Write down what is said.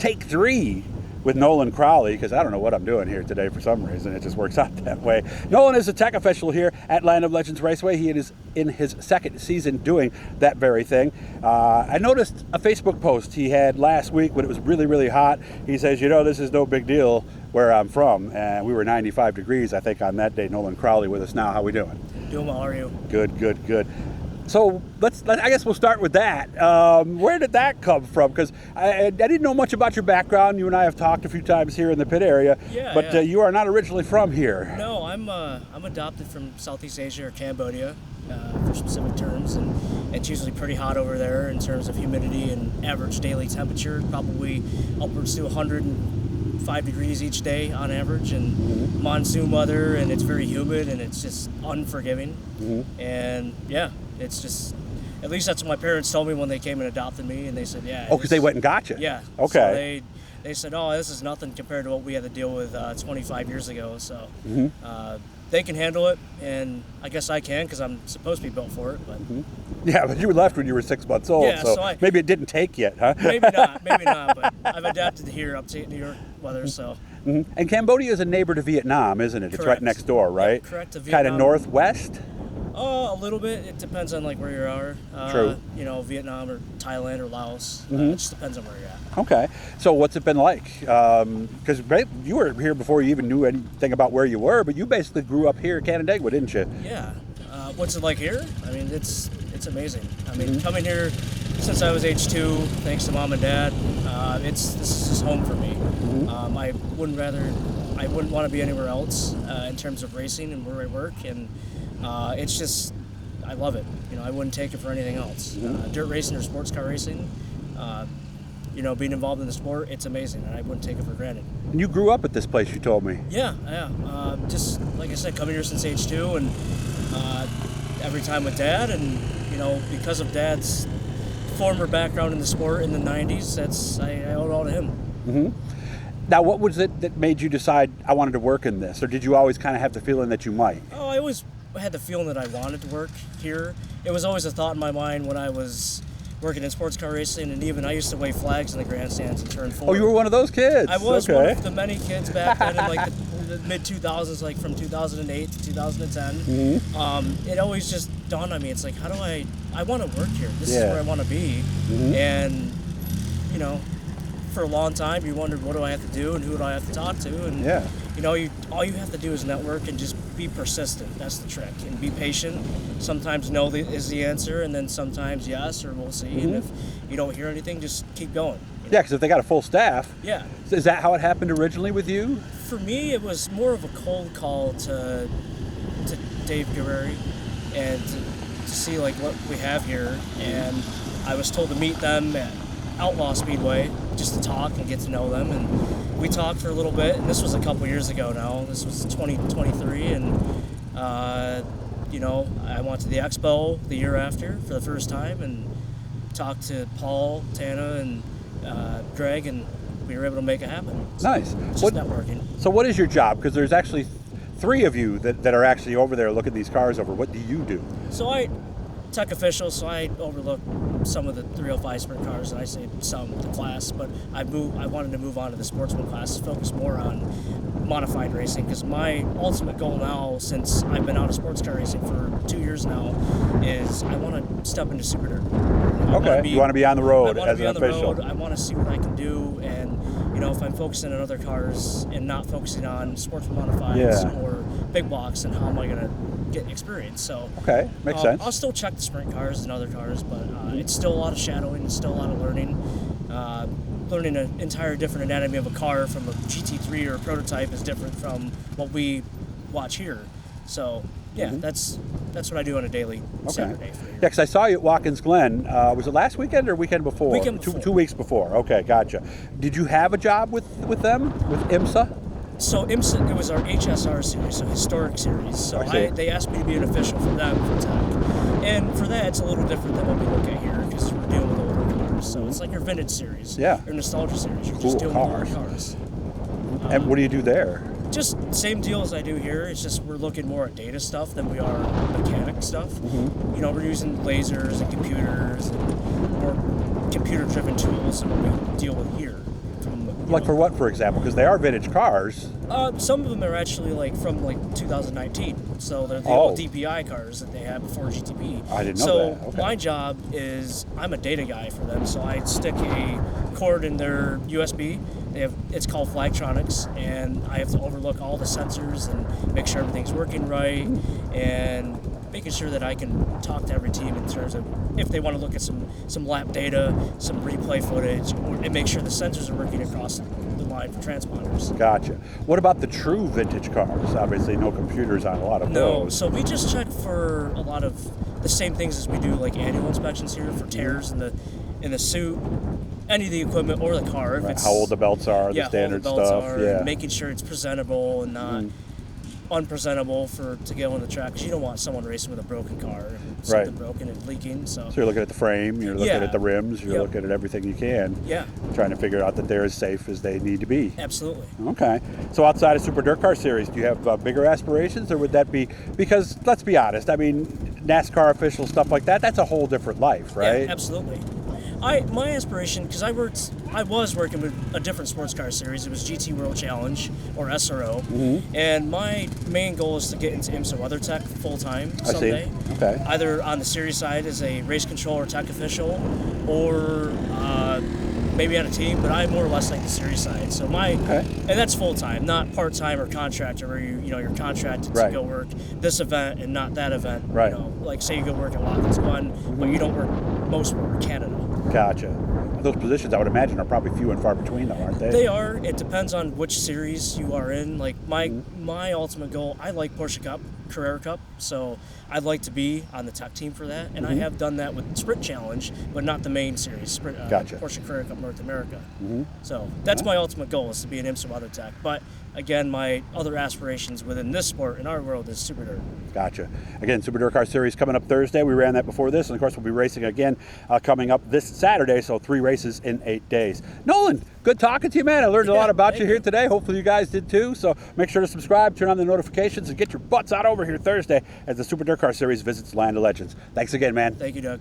take 3 with Nolan Crowley, because I don't know what I'm doing here today for some reason. It just works out that way. Nolan is a tech official here at Land of Legends Raceway. He is in his 2nd season doing that very thing. I noticed a Facebook post he had last week when it was really, really hot. He says, you know, this is no big deal where I'm from. And we were 95 degrees, I think, on that day. Nolan Crowley with us now. How we doing? Doing well, how are you? Good, good, good. So I guess we'll start with that. Where did that come from? Because I didn't know much about your background. You and I have talked a few times here in the pit area, but you are not originally from here. No, I'm adopted from Southeast Asia or Cambodia, for specific terms, and it's usually pretty hot over there in terms of humidity and average daily temperature, probably upwards to 105 degrees each day on average, and monsoon weather, and it's very humid and it's just unforgiving. And yeah, it's just, at least that's what my parents told me when they came and adopted me, and they said, yeah. Oh, because they went and got you. Yeah. Okay. So they said, oh, this is nothing compared to what we had to deal with 25 years ago. So they can handle it, and I guess I can because I'm supposed to be built for it. But yeah, but you left when you were 6 months old, yeah, so maybe it didn't take yet, huh? Maybe not, but I've adapted to here, upstate New York weather, so. And Cambodia is a neighbor to Vietnam, isn't it? Correct. It's right next door, right? Yeah, correct, to Vietnam. Kind of northwest? A little bit. It depends on like where you are. True. You know, Vietnam or Thailand or Laos. It just depends on where you're at. Okay. So what's it been like? Because you were here before you even knew anything about where you were, but you basically grew up here in Canandaigua, didn't you? Yeah. What's it like here? I mean, it's amazing. I mean, coming here since I was age 2, thanks to mom and dad, this is just home for me. I wouldn't want to be anywhere else in terms of racing and where I work, and it's just, I love it. You know, I wouldn't take it for anything else. Dirt racing or sports car racing, you know, being involved in the sport, it's amazing, and I wouldn't take it for granted. And you grew up at this place, you told me. Yeah. Just like I said, coming here since age 2, and every time with Dad, and you know, because of Dad's former background in the sport in the 90s, I owe it all to him. Now, what was it that made you decide I wanted to work in this, or did you always kind of have the feeling that you might? Oh, I always had the feeling that I wanted to work here. It was always a thought in my mind when I was working in sports car racing, and even I used to wave flags in the grandstands and turn 4. Oh, you were one of those kids? I was one of the many kids back then in like the mid-2000s, like from 2008 to 2010. It always just dawned on me, it's like, how do I want to work here. This is where I want to be. And, you know, for a long time you wondered, what do I have to do and who do I have to talk to? And you know, all you have to do is network and just be persistent. That's the trick. And be patient. Sometimes no is the answer, and then sometimes yes, or we'll see. And if you don't hear anything, just keep going. Yeah, because if they got a full staff. Yeah. Is that how it happened originally with you? For me, it was more of a cold call to Dave Guerreri and to see like what we have here. And I was told to meet them at Outlaw Speedway just to talk and get to know them, and we talked for a little bit, and this was a couple years ago now. This was 2023, and you know, I went to the expo the year after for the first time and talked to Paul, Tana, and Greg, and we were able to make it happen. Nice. Just networking. So what is your job? Because there's actually 3 of you that are actually over there looking these cars over. What do you do? So tech official, so I overlook some of the 305 sprint cars, and I say some, the class, but I wanted to move on to the sportsman class, focus more on modified racing, because my ultimate goal now, since I've been out of sports car racing for 2 years now, is I want to step into super dirt. You want to be on the road as an official. I want to see what I can do, and you know, if I'm focusing on other cars and not focusing on sportsman modifieds or big blocks, and how am I going to get experience? So makes sense. I'll still check the sprint cars and other cars, but it's still a lot of shadowing, it's still a lot of learning. Learning an entire different anatomy of a car from a GT3 or a prototype is different from what we watch here. So that's what I do on a daily Saturday. Yeah, because I saw you at Watkins Glen. Was it last weekend or weekend before? Weekend before. 2 weeks before. Okay, gotcha. Did you have a job with them, with IMSA? So IMSA, it was our HSR series, so historic series. So they asked me to be an official for them for tech. And for that, it's a little different than what we look at here, because we're dealing with older cars. So it's like your vintage series, your nostalgia series. You're just dealing with older cars. And what do you do there? Just same deal as I do here. It's just we're looking more at data stuff than we are mechanic stuff. You know, we're using lasers and computers and more computer-driven tools than what we deal with here from a Like for what, for example? Because they are vintage cars. Some of them are actually like from like 2019, so they're the Oh. old DPI cars that they had before GTP. I didn't know so that. Okay. my job is I'm a data guy for them, so I stick a cord in their USB. It's called Flagtronics, and I have to overlook all the sensors and make sure everything's working right, and making sure that I can talk to every team in terms of if they want to look at some lap data, some replay footage, and make sure the sensors are working across the line for transponders. Gotcha. What about the true vintage cars? Obviously, no computers on a lot of No, those. so we just check for a lot of the same things as we do like annual inspections here for tears in the suit, any of the equipment or the car. If it's How old the belts are, the standard how old the belts stuff. are, Yeah. and making sure it's presentable and not unpresentable to go on the track, because you don't want someone racing with a broken car, something broken and leaking. So So you're looking at the frame, you're looking Yeah. at the rims, you're Yep. looking at everything you can, yeah, trying to figure out that they're as safe as they need to be. absolutely. Okay. So outside of Super Dirt Car Series, do you have bigger aspirations, or would that be, because let's be honest, I mean, NASCAR official stuff like that, that's a whole different life, right? Yeah, absolutely. My aspiration, because I was working with a different sports car series. It was GT World Challenge, or SRO, and my main goal is to get into IMSA WeatherTech full time someday. I see. Okay. Either on the series side as a race controller tech official, or maybe on a team. But I more or less like the series side. So and that's full time, not part time or contractor, where you're contracted to go work this event and not that event. Right. Like say you go work at Watkins Glen, but you don't work most work Canada. Gotcha. Those positions, I would imagine, are probably few and far between, though, aren't they? They are. It depends on which series you are in. Like my ultimate goal, I like Porsche Cup, Carrera Cup, so I'd like to be on the tech team for that. And I have done that with Sprint Challenge, but not the main series, Gotcha. Porsche Carrera Cup North America. So that's my ultimate goal, is to be an IMSA WeatherTech. But again, my other aspirations within this sport in our world is Super Dirt. Gotcha. Again, Super Dirt Car Series coming up Thursday. We ran that before this, and of course we'll be racing again coming up this Saturday, so 3 races in 8 days. Nolan, good talking to you, man. I learned a lot about you here today. Hopefully you guys did too, so make sure to subscribe, turn on the notifications, and get your butts out over here Thursday as the Super Dirt Car Series visits Land of Legends. Thanks again, man. Thank you, Doug.